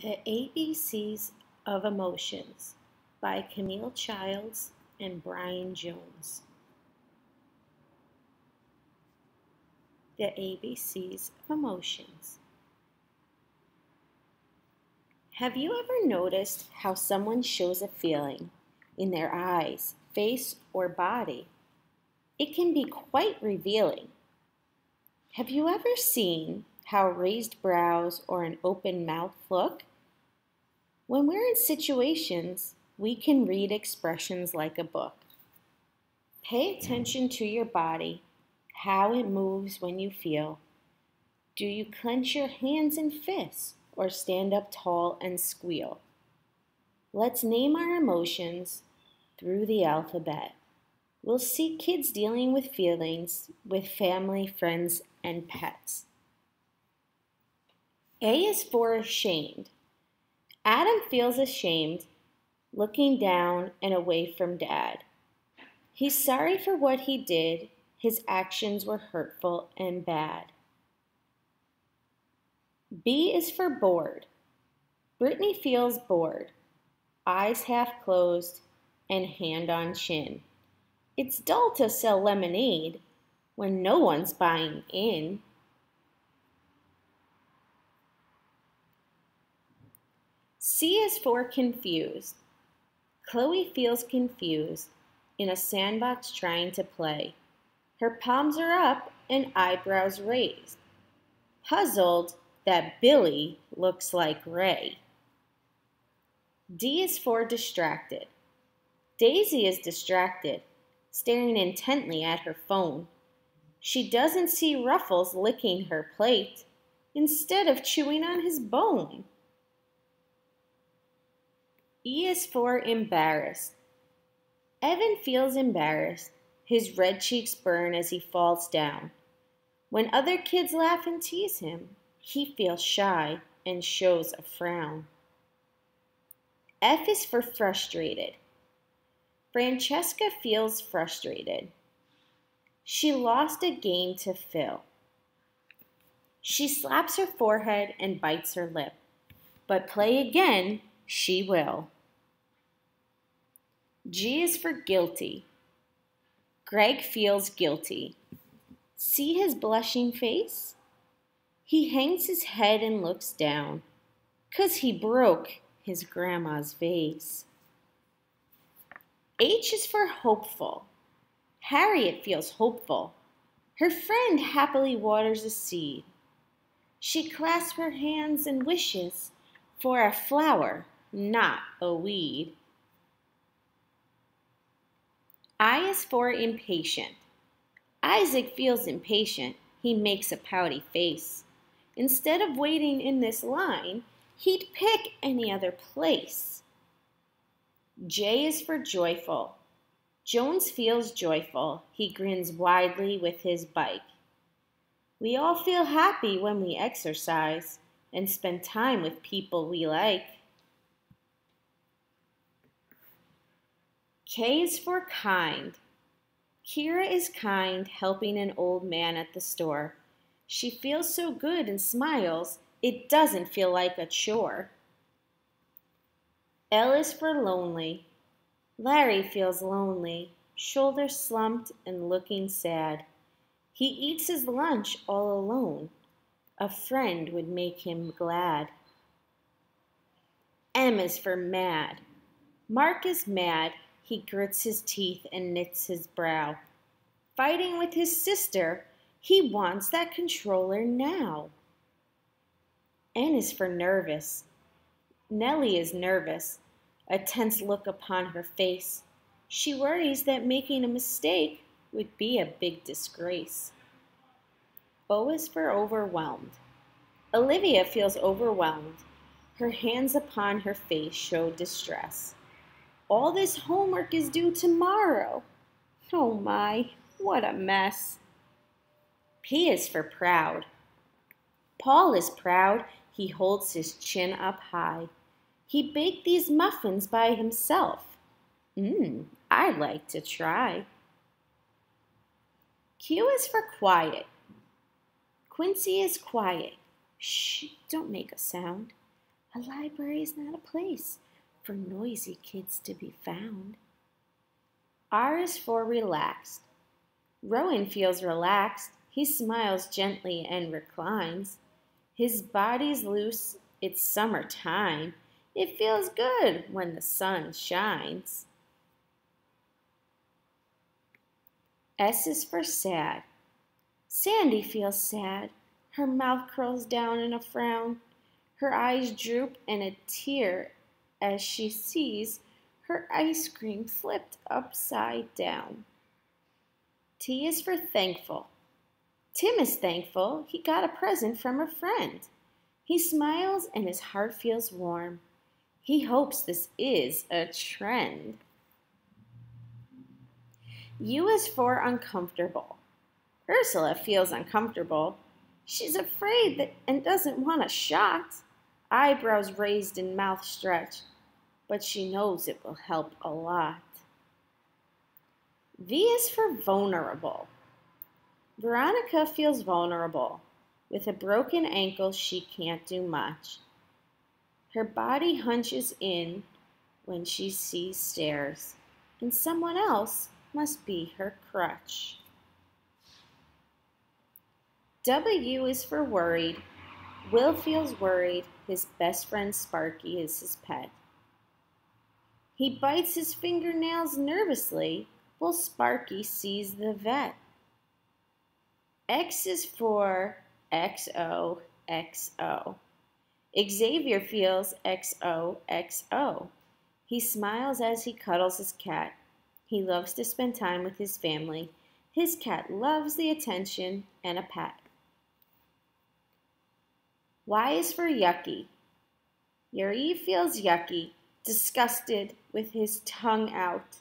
The ABCs of Emotions by Camille and Bryan Jones. The ABCs of Emotions. Have you ever noticed how someone shows a feeling in their eyes, face, or body? It can be quite revealing. Have you ever seen how raised brows or an open mouth look? When we're in situations, we can read expressions like a book. Pay attention to your body, how it moves when you feel. Do you clench your hands and fists or stand up tall and squeal? Let's name our emotions through the alphabet. We'll see kids dealing with feelings with family, friends, and pets. A is for ashamed. Adam feels ashamed, looking down and away from Dad. He's sorry for what he did. His actions were hurtful and bad. B is for bored. Brittany feels bored, eyes half closed and hand on chin. It's dull to sell lemonade when no one's buying in. C is for confused. Chloe feels confused in a sandbox trying to play. Her palms are up and eyebrows raised. Puzzled that Billy looks like Ray. D is for distracted. Daisy is distracted, staring intently at her phone. She doesn't see Ruffles licking her plate instead of chewing on his bone. E is for embarrassed. Evan feels embarrassed. His red cheeks burn as he falls down. When other kids laugh and tease him, he feels shy and shows a frown. F is for frustrated. Francesca feels frustrated. She lost a game to Phil. She slaps her forehead and bites her lip, but play again she will. G is for guilty. Greg feels guilty. See his blushing face? He hangs his head and looks down, 'cause he broke his grandma's vase. H is for hopeful. Harriet feels hopeful. Her friend happily waters a seed. She clasps her hands and wishes for a flower, not a weed. I is for impatient. Isaac feels impatient. He makes a pouty face. Instead of waiting in this line, he'd pick any other place. J is for joyful. Jones feels joyful. He grins widely with his bike. We all feel happy when we exercise and spend time with people we like. K is for kind. Kira is kind, helping an old man at the store. She feels so good and smiles, it doesn't feel like a chore. L is for lonely. Larry feels lonely, shoulders slumped and looking sad. He eats his lunch all alone. A friend would make him glad. M is for mad. Mark is mad. He grits his teeth and knits his brow. Fighting with his sister, he wants that controller now. N is for nervous. Nellie is nervous, a tense look upon her face. She worries that making a mistake would be a big disgrace. O is for overwhelmed. Olivia feels overwhelmed. Her hands upon her face show distress. All this homework is due tomorrow. Oh my, what a mess. P is for proud. Paul is proud. He holds his chin up high. He baked these muffins by himself. I'd like to try. Q is for quiet. Quincy is quiet. Shh, don't make a sound. A library is not a place for noisy kids to be found. R is for relaxed. Rowan feels relaxed. He smiles gently and reclines. His body's loose. It's summertime. It feels good when the sun shines. S is for sad. Sandy feels sad. Her mouth curls down in a frown. Her eyes droop in a tear as she sees her ice cream flipped upside down. T is for thankful. Tim is thankful he got a present from a friend. He smiles and his heart feels warm. He hopes this is a trend. U is for uncomfortable. Ursula feels uncomfortable. She's afraid and doesn't want a shot. Eyebrows raised and mouth stretched, but she knows it will help a lot. V is for vulnerable. Veronica feels vulnerable. With a broken ankle, she can't do much. Her body hunches in when she sees stairs, and someone else must be her crutch. W is for worried. Will feels worried. His best friend Sparky is his pet. He bites his fingernails nervously while Sparky sees the vet. X is for XOXO. Xavier feels XOXO. He smiles as he cuddles his cat. He loves to spend time with his family. His cat loves the attention and a pat. Y is for yucky. Yuri feels yucky, disgusted with his tongue out.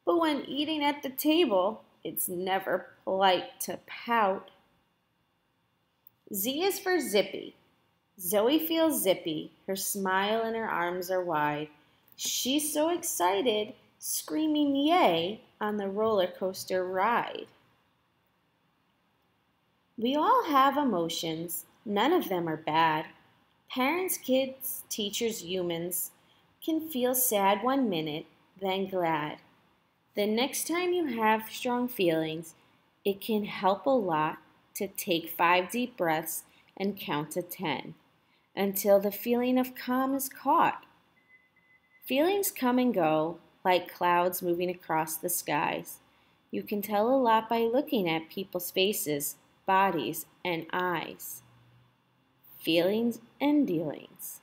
But when eating at the table, it's never polite to pout. Z is for zippy. Zoe feels zippy. Her smile and her arms are wide. She's so excited, screaming yay on the roller coaster ride. We all have emotions. None of them are bad. Parents, kids, teachers, humans can feel sad one minute, then glad. The next time you have strong feelings, it can help a lot to take 5 deep breaths and count to 10 until the feeling of calm is caught. Feelings come and go like clouds moving across the skies. You can tell a lot by looking at people's faces, bodies, and eyes. Feelings and dealings.